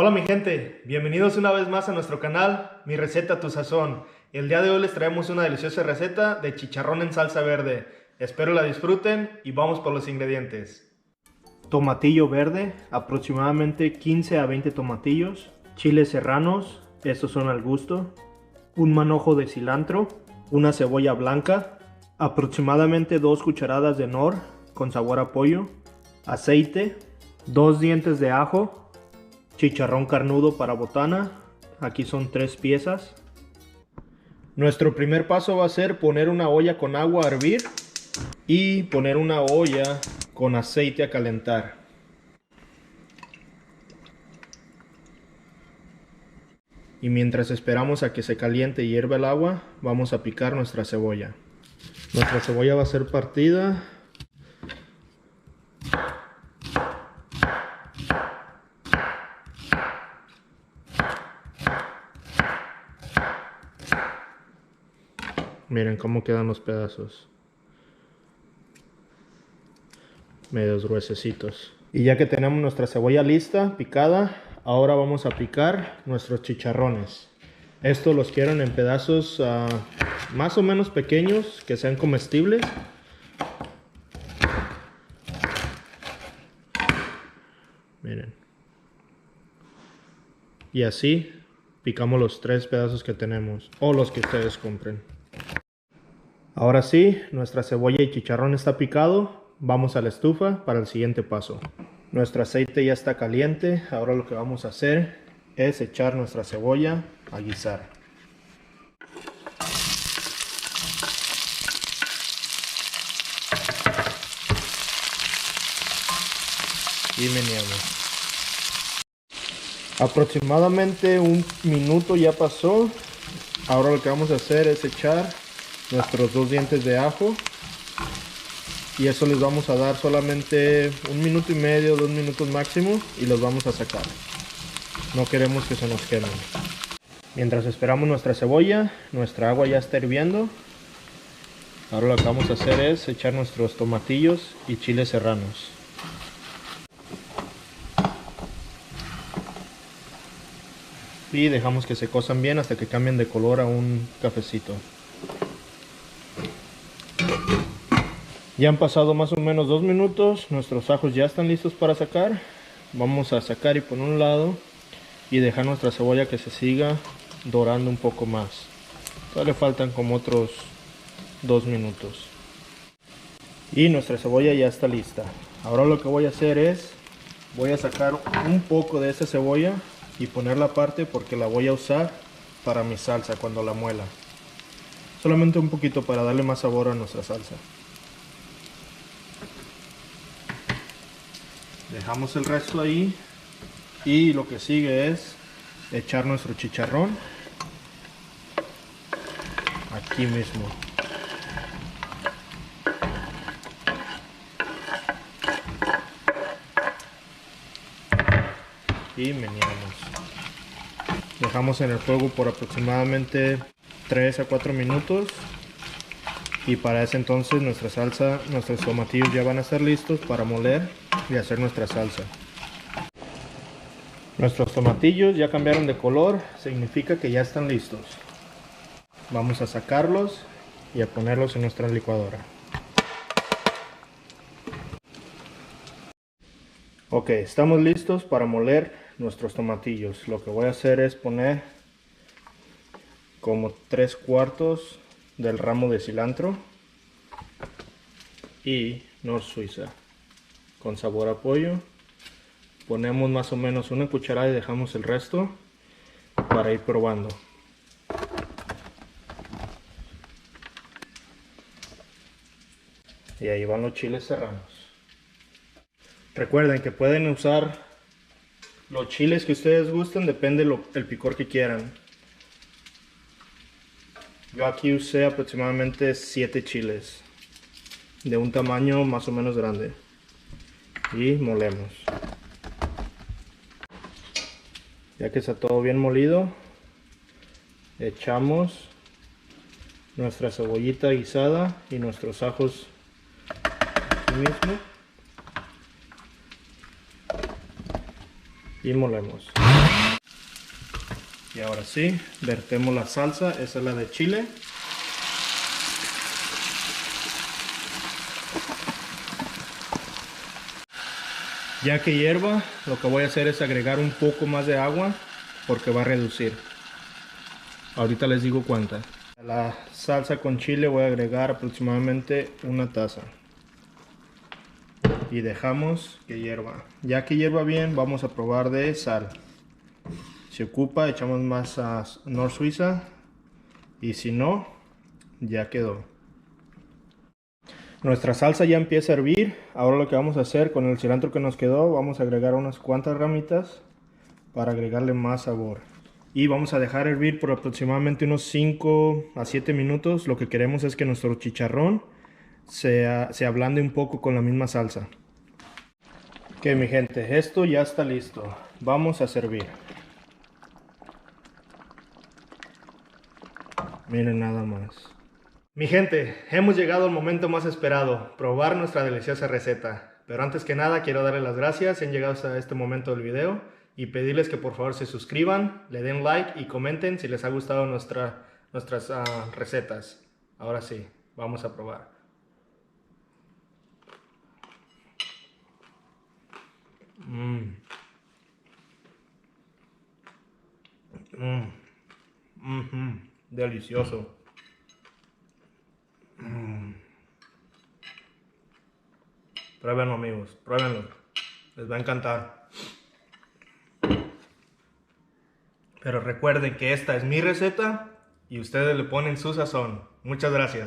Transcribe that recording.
Hola mi gente, bienvenidos una vez más a nuestro canal, Mi Receta a Tu Sazón. El día de hoy les traemos una deliciosa receta de chicharrón en salsa verde. Espero la disfruten y vamos por los ingredientes. Tomatillo verde, aproximadamente 15 a 20 tomatillos. Chiles serranos, estos son al gusto. Un manojo de cilantro. Una cebolla blanca. Aproximadamente 2 cucharadas de nor con sabor a pollo. Aceite. 2 dientes de ajo. Chicharrón carnudo para botana, aquí son 3 piezas. Nuestro primer paso va a ser poner una olla con agua a hervir y poner una olla con aceite a calentar. Y mientras esperamos a que se caliente y hierva el agua, vamos a picar nuestra cebolla. Nuestra cebolla va a ser partida. Miren cómo quedan los pedazos. Medios gruesecitos. Y ya que tenemos nuestra cebolla lista, picada, ahora vamos a picar nuestros chicharrones. Estos los quiero en pedazos más o menos pequeños, que sean comestibles. Miren. Y así picamos los 3 pedazos que tenemos, o los que ustedes compren. Ahora sí, nuestra cebolla y chicharrón está picado. Vamos a la estufa para el siguiente paso. Nuestro aceite ya está caliente. Ahora lo que vamos a hacer es echar nuestra cebolla a guisar. Y meneamos. Aproximadamente un minuto ya pasó. Ahora lo que vamos a hacer es echar nuestros 2 dientes de ajo. Y eso les vamos a dar solamente 1 minuto y medio, 2 minutos máximo, y los vamos a sacar. No queremos que se nos quemen. Mientras esperamos nuestra cebolla, nuestra agua ya está hirviendo. Ahora lo que vamos a hacer es echar nuestros tomatillos y chiles serranos. Y dejamos que se cosan bien hasta que cambien de color a un cafecito. Ya han pasado más o menos 2 minutos, nuestros ajos ya están listos para sacar. Vamos a sacar y poner un lado y dejar nuestra cebolla que se siga dorando un poco más. Todavía le faltan como otros 2 minutos. Y nuestra cebolla ya está lista. Ahora lo que voy a hacer es, voy a sacar un poco de esa cebolla y ponerla aparte porque la voy a usar para mi salsa cuando la muela. Solamente un poquito para darle más sabor a nuestra salsa. Dejamos el resto ahí y lo que sigue es echar nuestro chicharrón aquí mismo. Y meneamos. Dejamos en el fuego por aproximadamente 3 a 4 minutos. Y para ese entonces nuestra salsa, nuestros tomatillos ya van a estar listos para moler y hacer nuestra salsa. Nuestros tomatillos ya cambiaron de color, significa que ya están listos. Vamos a sacarlos y a ponerlos en nuestra licuadora. Ok, estamos listos para moler nuestros tomatillos. Lo que voy a hacer es poner como 3/4 del ramo de cilantro y nor suiza con sabor a pollo. Ponemos más o menos 1 cucharada y dejamos el resto para ir probando. Y ahí van los chiles serranos. Recuerden que pueden usar los chiles que ustedes gusten, depende del picor que quieran. Yo aquí usé aproximadamente 7 chiles de un tamaño más o menos grande y molemos. Ya que está todo bien molido, echamos nuestra cebollita guisada y nuestros ajos aquí mismo y molemos. Y ahora sí, vertemos la salsa, esa es la de chile. Ya que hierva, lo que voy a hacer es agregar un poco más de agua porque va a reducir. Ahorita les digo cuánta. A la salsa con chile voy a agregar aproximadamente una taza. Y dejamos que hierva. Ya que hierva bien, vamos a probar de sal. Si ocupa, echamos más a Nor Suiza. Y si no, ya quedó. Nuestra salsa ya empieza a hervir. Ahora lo que vamos a hacer con el cilantro que nos quedó, vamos a agregar unas cuantas ramitas para agregarle más sabor. Y vamos a dejar hervir por aproximadamente unos 5 a 7 minutos. Lo que queremos es que nuestro chicharrón se ablande un poco con la misma salsa. Ok, mi gente, esto ya está listo. Vamos a servir. Miren nada más. Mi gente, hemos llegado al momento más esperado, probar nuestra deliciosa receta. Pero antes que nada quiero darles las gracias si han llegado hasta este momento del video y pedirles que por favor se suscriban, le den like y comenten si les ha gustado nuestras recetas. Ahora sí, vamos a probar. Delicioso. Pruébenlo, amigos, pruébenlo. Les va a encantar. Pero recuerden que esta es mi receta y ustedes le ponen su sazón. Muchas gracias.